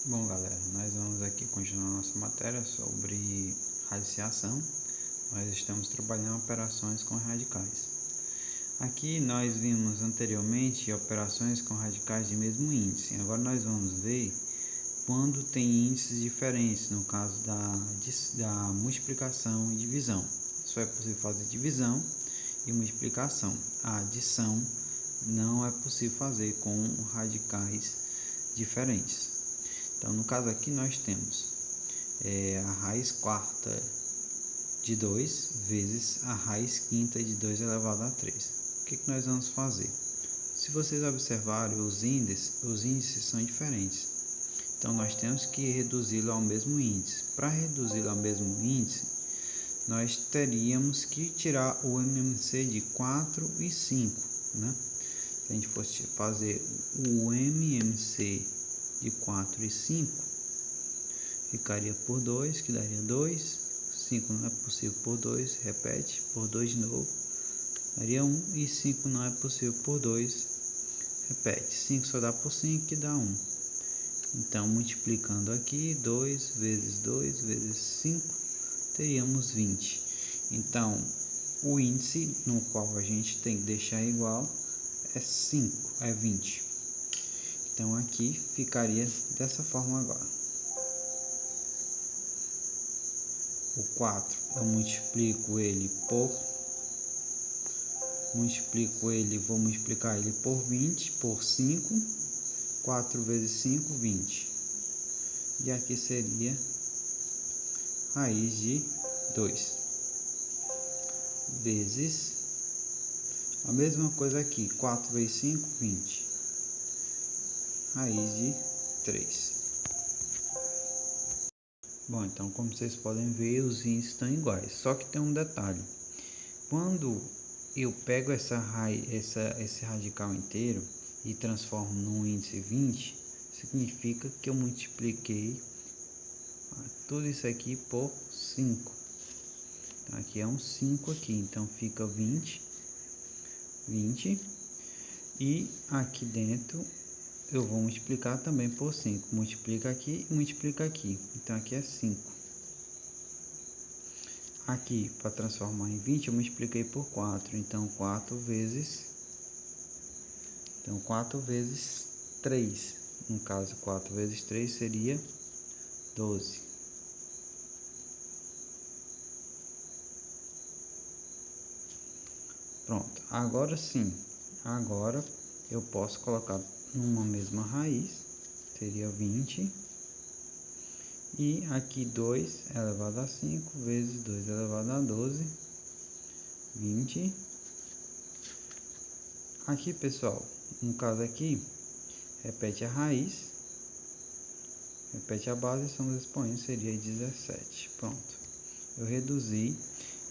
Bom, galera, nós vamos aqui continuar nossa matéria sobre radiciação. Nós estamos trabalhando operações com radicais. Aqui nós vimos anteriormente operações com radicais de mesmo índice. Agora nós vamos ver quando tem índices diferentes, no caso da multiplicação e divisão. Só é possível fazer divisão e multiplicação. A adição não é possível fazer com radicais diferentes. Então, no caso aqui nós temos a raiz quarta de 2 vezes a raiz quinta de 2 elevado a 3. O que nós vamos fazer? Se vocês observarem os índices são diferentes. Então, nós temos que reduzi-lo ao mesmo índice. Para reduzi-lo ao mesmo índice, nós teríamos que tirar o MMC de 4 e 5, né? Se a gente fosse fazer o MMC de 4 e 5, ficaria por 2, que daria 2. 5 não é possível por 2, repete, por 2 de novo, daria 1. E 5 não é possível por 2, repete. 5 só dá por 5, que dá 1. Então, multiplicando aqui, 2 vezes 2 vezes 5, teríamos 20. Então, o índice no qual a gente tem que deixar igual é 20. Então, aqui ficaria dessa forma agora. O 4, eu vou multiplicar ele por 20, por 5, 4 vezes 5, 20. E aqui seria raiz de 2, vezes, a mesma coisa aqui, 4 vezes 5, 20, raiz de 3. Bom, então como vocês podem ver, os índices estão iguais, só que tem um detalhe. Quando eu pego esse radical inteiro e transformo num índice 20, significa que eu multipliquei tudo isso aqui por 5. Então, aqui é um 5 aqui, então fica 20. E aqui dentro eu vou multiplicar também por 5. Multiplica aqui e multiplica aqui. Então aqui é 5. Aqui, para transformar em 20, eu multipliquei por 4. Então 4 vezes 3. No caso, 4 vezes 3 seria 12. Pronto. Agora sim. Agora eu posso colocar numa mesma raiz. Seria 20. E aqui 2 elevado a 5 vezes 2 elevado a 12, 20. Aqui, pessoal, no caso aqui, repete a raiz, repete a base, são os expoentes, seria 17. Pronto.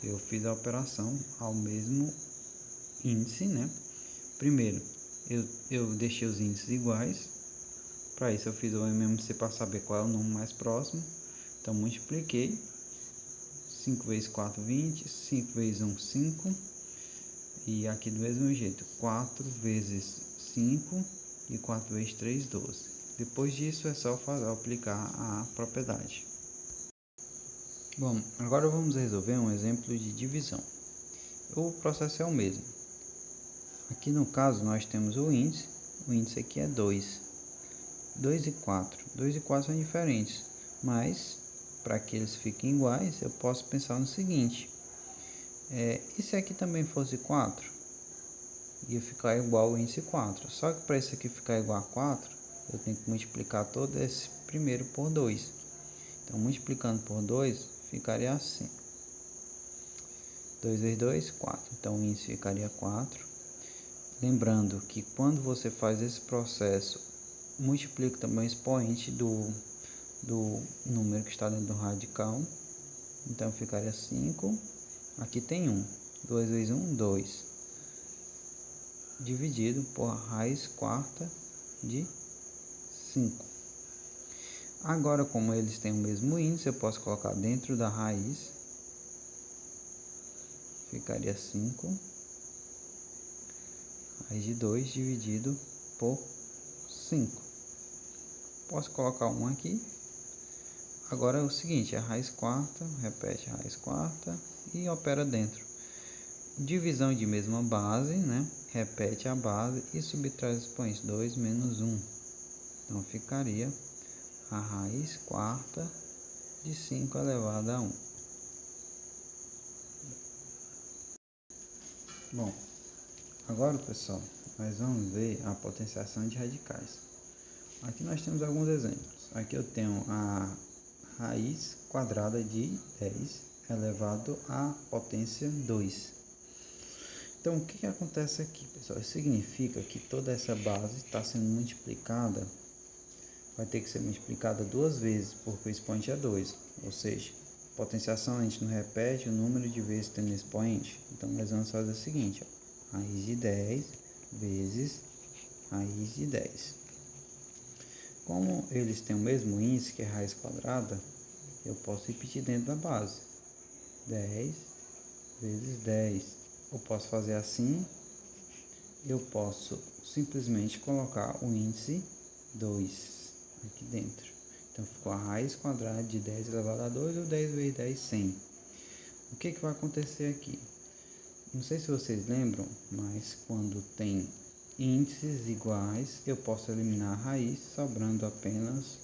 Eu fiz a operação ao mesmo índice, né? Primeiro, eu deixei os índices iguais. Para isso eu fiz o MMC para saber qual é o número mais próximo. Então multipliquei. 5 vezes 4, 20. 5 vezes 1, 5. E aqui do mesmo jeito. 4 vezes 5 e 4 vezes 3, 12. Depois disso é só aplicar a propriedade. Bom, agora vamos resolver um exemplo de divisão. O processo é o mesmo. Aqui no caso nós temos o índice aqui é 2. 2 e 4. 2 e 4 são diferentes, mas para que eles fiquem iguais, eu posso pensar no seguinte: e se aqui também fosse 4? Ia ficar igual ao índice 4. Só que para esse aqui ficar igual a 4, eu tenho que multiplicar todo esse primeiro por 2. Então, multiplicando por 2, ficaria assim: 2 vezes 2, 4. Então, o índice ficaria 4. Lembrando que quando você faz esse processo, multiplica também o expoente do número que está dentro do radical. Então ficaria 5. Aqui tem 1. 2 vezes 1, 2. Dividido por raiz quarta de 5. Agora, como eles têm o mesmo índice, eu posso colocar dentro da raiz. Ficaria 5. Raiz de 2 dividido por 5. posso colocar 1 aqui. Agora é o seguinte, a raiz quarta, repete a raiz quarta e opera dentro. Divisão de mesma base, né? Repete a base e subtrai os expoentes 2 menos 1. Então ficaria a raiz quarta de 5 elevado a 1. Bom, agora pessoal, nós vamos ver a potenciação de radicais. Aqui nós temos alguns exemplos. Aqui eu tenho a raiz quadrada de 10 elevado à potência 2. Então o que acontece aqui, pessoal? Isso significa que toda essa base está sendo multiplicada, vai ter que ser multiplicada 2 vezes, porque o expoente é 2. Ou seja, potenciação a gente não repete o número de vezes tem no expoente. Então nós vamos fazer o seguinte, ó, raiz de 10 vezes raiz de 10. Como eles têm o mesmo índice, que é raiz quadrada, eu posso repetir dentro da base. 10 vezes 10. Eu posso fazer assim, eu posso simplesmente colocar o índice 2 aqui dentro. Então ficou a raiz quadrada de 10 elevado a 2, ou 10 vezes 10, 100. O que vai acontecer aqui? Não sei se vocês lembram, mas quando tem índices iguais, eu posso eliminar a raiz, sobrando apenas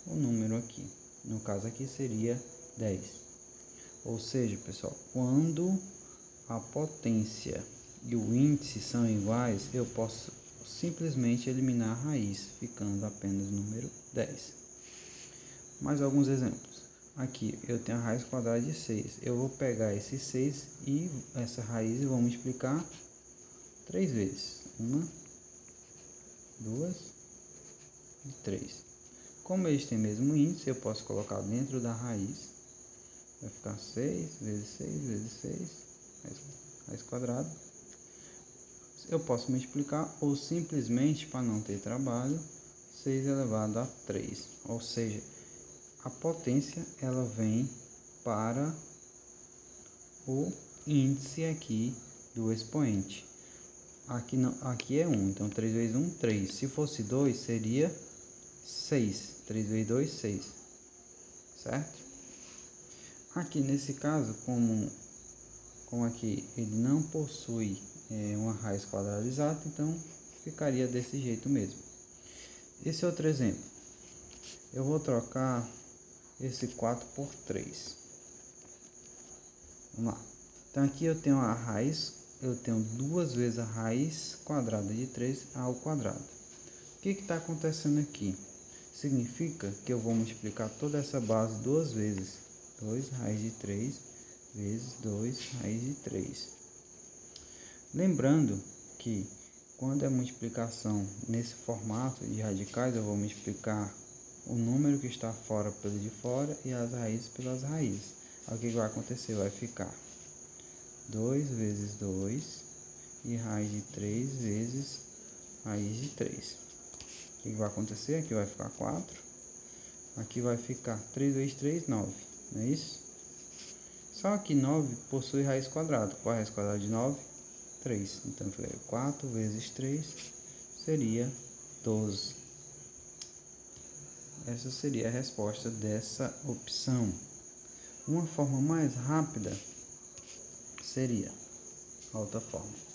o número aqui. No caso aqui seria 10. Ou seja, pessoal, quando a potência e o índice são iguais, eu posso simplesmente eliminar a raiz, ficando apenas o número 10. Mais alguns exemplos. Aqui eu tenho a raiz quadrada de 6. Eu vou pegar esse 6 e essa raiz e vou multiplicar 3 vezes. 1, 2 e 3. Como eles têm o mesmo índice, eu posso colocar dentro da raiz. Vai ficar 6 vezes 6 vezes 6, raiz quadrada. Eu posso multiplicar ou simplesmente, para não ter trabalho, 6 elevado a 3. Ou seja, a potência ela vem para o índice aqui do expoente. Aqui, não, aqui é 1, então 3 vezes 1, 3. Se fosse 2, seria 6. 3 vezes 2, 6. Certo? Aqui nesse caso, como aqui ele não possui uma raiz quadrada exata, então ficaria desse jeito mesmo. Esse outro exemplo, eu vou trocar esse 4 por 3. Vamos lá. Então aqui eu tenho a raiz, eu tenho 2 vezes a raiz quadrada de 3 ao quadrado. O que está acontecendo aqui? Significa que eu vou multiplicar toda essa base 2 vezes. 2 raiz de 3 vezes 2 raiz de 3. Lembrando que quando é multiplicação nesse formato de radicais, eu vou multiplicar o número que está fora pelo de fora e as raízes pelas raízes. Aí o que vai acontecer? Vai ficar 2 vezes 2 e raiz de 3 vezes raiz de 3. O que vai acontecer? Aqui vai ficar 4. Aqui vai ficar 3 vezes 3, 9. Não é isso? Só que 9 possui raiz quadrada. Qual é a raiz quadrada de 9? 3. Então, 4 vezes 3 seria 12. Essa seria a resposta dessa opção. Uma forma mais rápida seria a outra forma.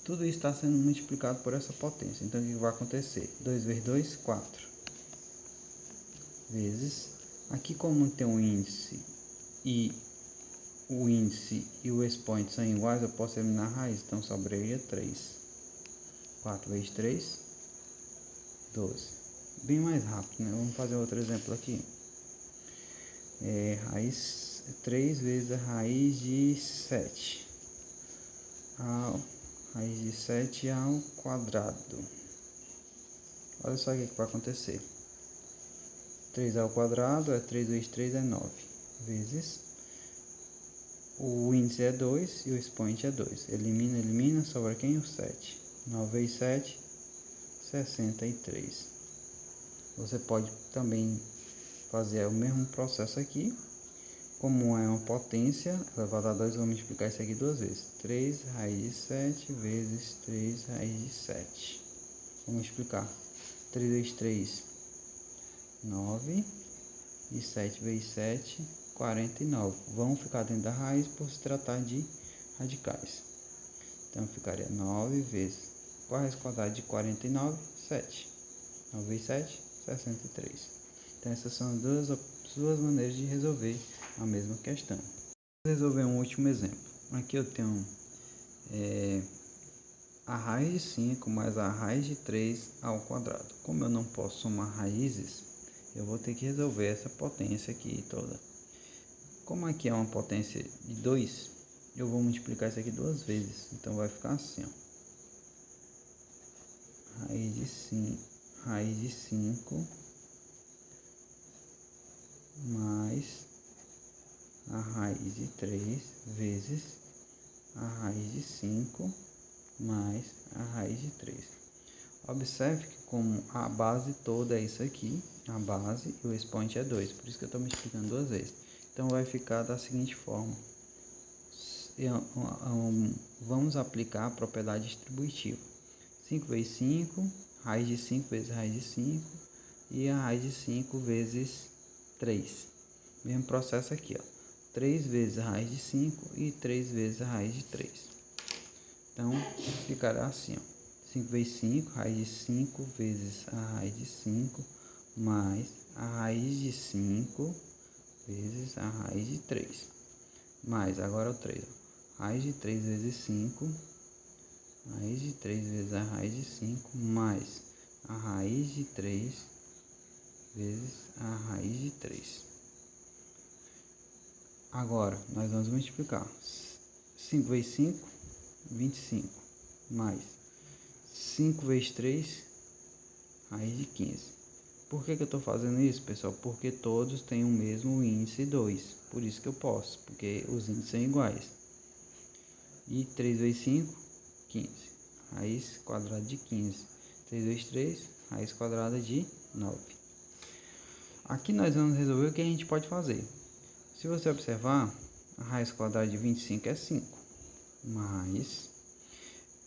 Tudo isso está sendo multiplicado por essa potência. Então, o que vai acontecer? 2 vezes 2, 4. Vezes, aqui como tem um índice e o índice e o expoente são iguais, eu posso eliminar a raiz. Então, sobraria 3. 4 vezes 3, 12. Bem mais rápido, né? Vamos fazer outro exemplo aqui. Raiz 3 vezes a raiz de 7. Raiz de 7 ao quadrado. Olha só o que vai acontecer. 3 ao quadrado é 3 vezes 3 é 9. Vezes o índice é 2 e o expoente é 2. Elimina, sobra quem? O 7. 9 vezes 7, 63. Você pode também fazer o mesmo processo aqui. Como é uma potência elevada a 2, vou multiplicar isso aqui 2 vezes. 3 raiz de 7 vezes 3 raiz de 7. Vou multiplicar. 3 vezes 3, 9. E 7 vezes 7, 49. Vão ficar dentro da raiz por se tratar de radicais. Então, ficaria 9 vezes. Qual a raiz quadrada de 49? 7. 9 vezes 7, 63. Então, essas são as duas maneiras de resolver a mesma questão. Vou resolver um último exemplo. Aqui eu tenho a raiz de 5 mais a raiz de 3 ao quadrado. Como eu não posso somar raízes, eu vou ter que resolver essa potência aqui toda. Como aqui é uma potência de 2, eu vou multiplicar isso aqui duas vezes. Então vai ficar assim, ó. Raiz de 5 mais a raiz de 3 vezes a raiz de 5 mais a raiz de 3. Observe que como a base toda é isso aqui, a base e o expoente é 2, por isso que eu estou me explicando duas vezes. Então vai ficar da seguinte forma. Vamos aplicar a propriedade distributiva. 5 vezes 5, raiz de 5 vezes raiz de 5 e a raiz de 5 vezes 3. Mesmo processo aqui, ó. 3 vezes a raiz de 5 e 3 vezes a raiz de 3. Então ficará assim, ó. 5 vezes 5, raiz de 5 vezes a raiz de 5 mais a raiz de 5 vezes a raiz de 3. Mais, agora o 3. Raiz de 3 vezes 5, raiz de 3 vezes a raiz de 5 mais a raiz de 3 vezes a raiz de 3. Agora, nós vamos multiplicar. 5 vezes 5, 25, mais 5 vezes 3, raiz de 15. Por que eu estou fazendo isso, pessoal? Porque todos têm o mesmo índice 2. Por isso que eu posso, porque os índices são iguais. E 3 vezes 5, 15. Raiz quadrada de 15. 3 vezes 3, raiz quadrada de 9. Aqui nós vamos resolver o que a gente pode fazer. Se você observar, a raiz quadrada de 25 é 5. Mas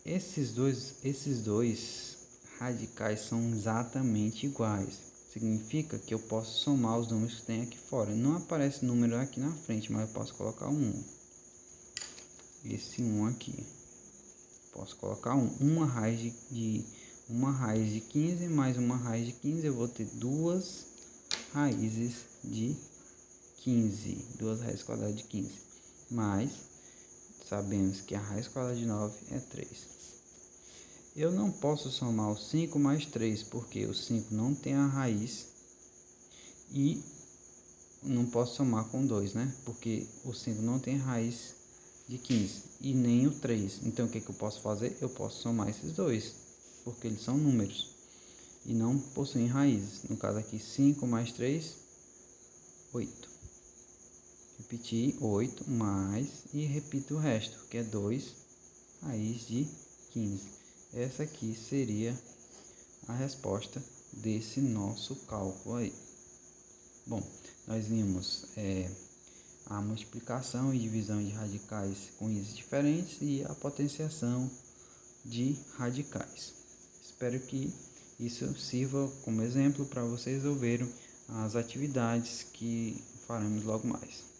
esses dois radicais são exatamente iguais. Significa que eu posso somar os números que tem aqui fora. Não aparece número aqui na frente, mas eu posso colocar um. Esse 1 aqui. Posso colocar uma raiz de 15 mais uma raiz de 15. Eu vou ter duas raízes de 15. Duas raízes quadradas de 15. Mas sabemos que a raiz quadrada de 9 é 3. Eu não posso somar o 5 mais 3, porque o 5 não tem a raiz. E não posso somar com 2, né? Porque o 5 não tem raiz de 15. E nem o 3. Então o que eu posso fazer? Eu posso somar esses dois, porque eles são números. E não possuem raízes. No caso aqui, 5 mais 3, 8. Repetir 8 mais e repito o resto, que é 2 raiz de 15. Essa aqui seria a resposta desse nosso cálculo aí. Bom, nós vimos a multiplicação e divisão de radicais com índices diferentes e a potenciação de radicais. Espero que isso sirva como exemplo para vocês resolverem as atividades que faremos logo mais.